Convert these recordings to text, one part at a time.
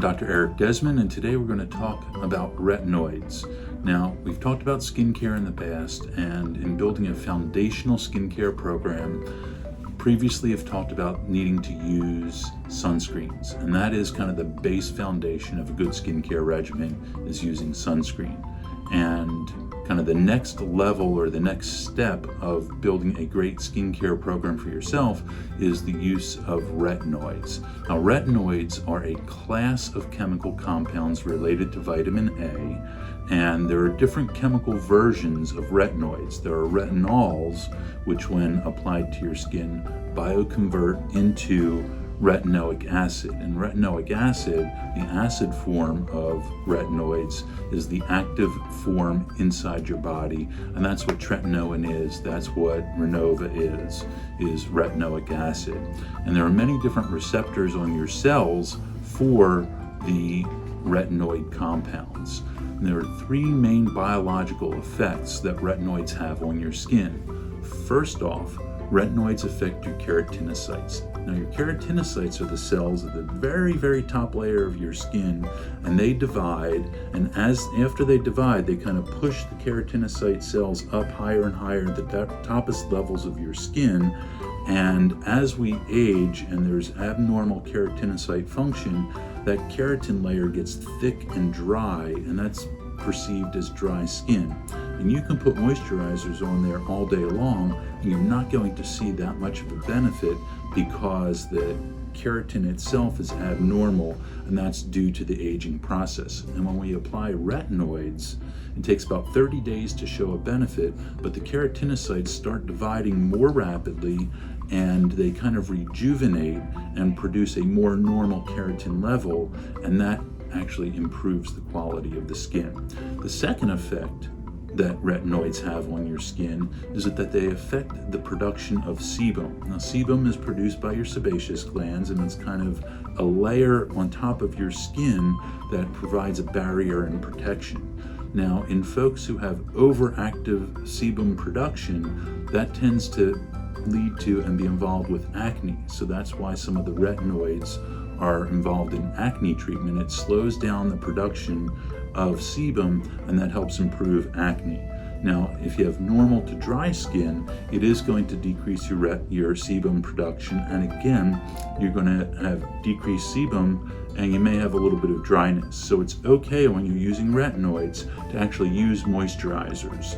Dr. Eric Desman, and today we're going to talk about retinoids. Now, we've talked about skincare in the past, and in building a foundational skincare program, previously have talked about needing to use sunscreens, and that is kind of the base foundation of a good skincare regimen, is using sunscreen. And kind of the next level or the next step of building a great skincare program for yourself is the use of retinoids. Now, retinoids are a class of chemical compounds related to vitamin A, and there are different chemical versions of retinoids. There are retinols, which when applied to your skin bioconvert into retinoic acid. And retinoic acid, the acid form of retinoids, is the active form inside your body, and that's what tretinoin is. That's what Renova is retinoic acid. And there are many different receptors on your cells for the retinoid compounds. And there are three main biological effects that retinoids have on your skin. First off, retinoids affect your keratinocytes. Now, your keratinocytes are the cells at the very, very top layer of your skin, and they divide, and after they divide, they kind of push the keratinocyte cells up higher and higher at the toppest levels of your skin. And as we age and there's abnormal keratinocyte function, that keratin layer gets thick and dry, and that's perceived as dry skin. And you can put moisturizers on there all day long, and you're not going to see that much of a benefit because the keratin itself is abnormal, and that's due to the aging process. And when we apply retinoids, it takes about 30 days to show a benefit, but the keratinocytes start dividing more rapidly, and they kind of rejuvenate and produce a more normal keratin level, and that actually improves the quality of the skin. The second effect that retinoids have on your skin is that they affect the production of sebum. Now, sebum is produced by your sebaceous glands, and it's kind of a layer on top of your skin that provides a barrier and protection. Now, in folks who have overactive sebum production, that tends to lead to and be involved with acne. So that's why some of the retinoids are involved in acne treatment. It slows down the production of sebum, and that helps improve acne. Now, if you have normal to dry skin, it is going to decrease your sebum production, and again, you're going to have decreased sebum, and you may have a little bit of dryness. So it's okay when you're using retinoids to actually use moisturizers.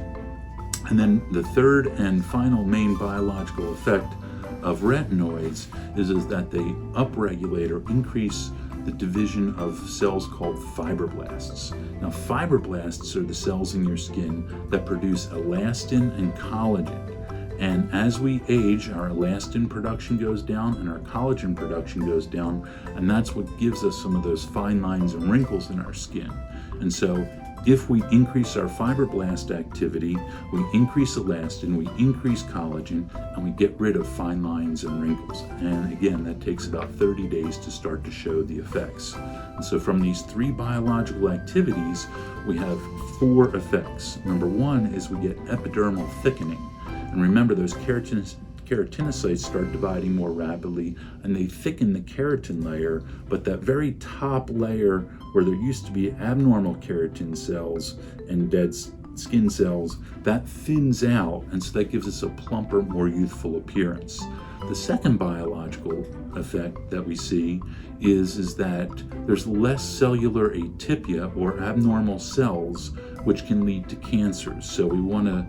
And then the third and final main biological effect of retinoids is that they upregulate or increase the division of cells called fibroblasts. Now, fibroblasts are the cells in your skin that produce elastin and collagen. And as we age, our elastin production goes down and our collagen production goes down, and that's what gives us some of those fine lines and wrinkles in our skin. And so if we increase our fibroblast activity, we increase elastin, we increase collagen, and we get rid of fine lines and wrinkles. And again, that takes about 30 days to start to show the effects. And so from these three biological activities, we have 4 effects. Number 1 is we get epidermal thickening. And remember, those keratinocytes start dividing more rapidly, and they thicken the keratin layer, but that very top layer where there used to be abnormal keratin cells and dead skin cells, that thins out, and so that gives us a plumper, more youthful appearance. The second biological effect that we see is that there's less cellular atypia or abnormal cells, which can lead to cancers. So we want to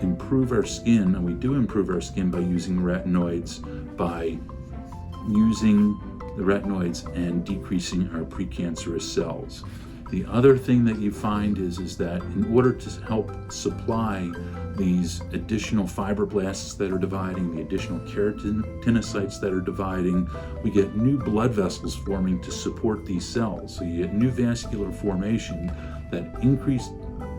improve our skin, and we do improve our skin by using retinoids, by using the retinoids and decreasing our precancerous cells. The other thing that you find is that in order to help supply these additional fibroblasts that are dividing, the additional keratinocytes that are dividing, we get new blood vessels forming to support these cells. So you get new vascular formation. That increased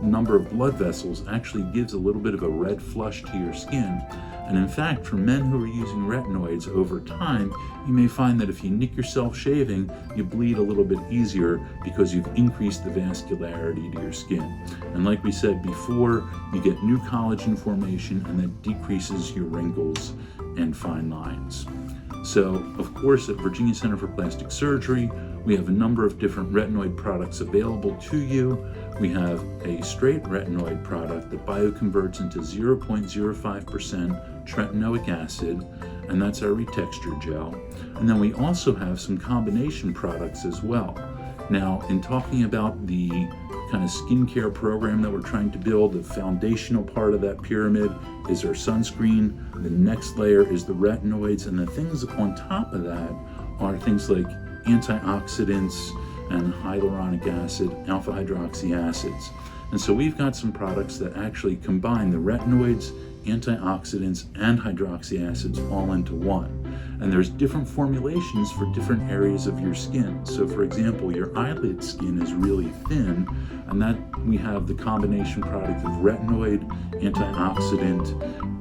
number of blood vessels actually gives a little bit of a red flush to your skin. And in fact, for men who are using retinoids over time, you may find that if you nick yourself shaving, you bleed a little bit easier because you've increased the vascularity to your skin. And like we said before, you get new collagen formation, and that decreases your wrinkles and fine lines. So, of course, at Virginia Center for Plastic Surgery, We have a number of different retinoid products available to you. We have a straight retinoid product that bioconverts into 0.05% tretinoic acid, and that's our retexture gel. And then we also have some combination products as well. Now, in talking about the kind of skincare program that we're trying to build, the foundational part of that pyramid is our sunscreen. The next layer is the retinoids, and the things on top of that are things like antioxidants and hyaluronic acid, alpha hydroxy acids. And so we've got some products that actually combine the retinoids, antioxidants, and hydroxy acids all into one. And there's different formulations for different areas of your skin. So for example, your eyelid skin is really thin, and that we have the combination product of retinoid, antioxidant,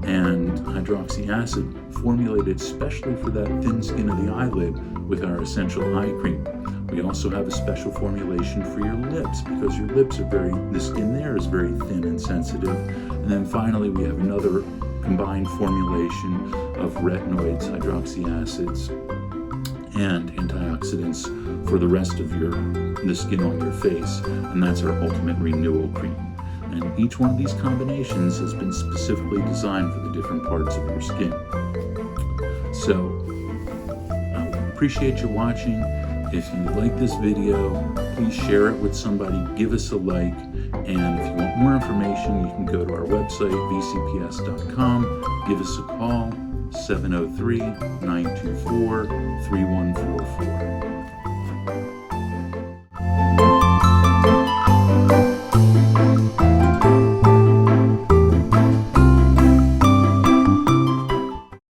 and hydroxy acid formulated especially for that thin skin of the eyelid with our essential eye cream. We also have a special formulation for your lips because your lips are the skin there is very thin and sensitive. And then finally, we have another combined formulation of retinoids, hydroxy acids, and antioxidants for the rest of the skin on your face, and that's our Ultimate Renewal Cream. And each one of these combinations has been specifically designed for the different parts of your skin. So, I appreciate you watching. If you like this video, please share it with somebody, give us a like, and if you want more information, you can go to our website, vcps.com, give us a call, 703-924-3144.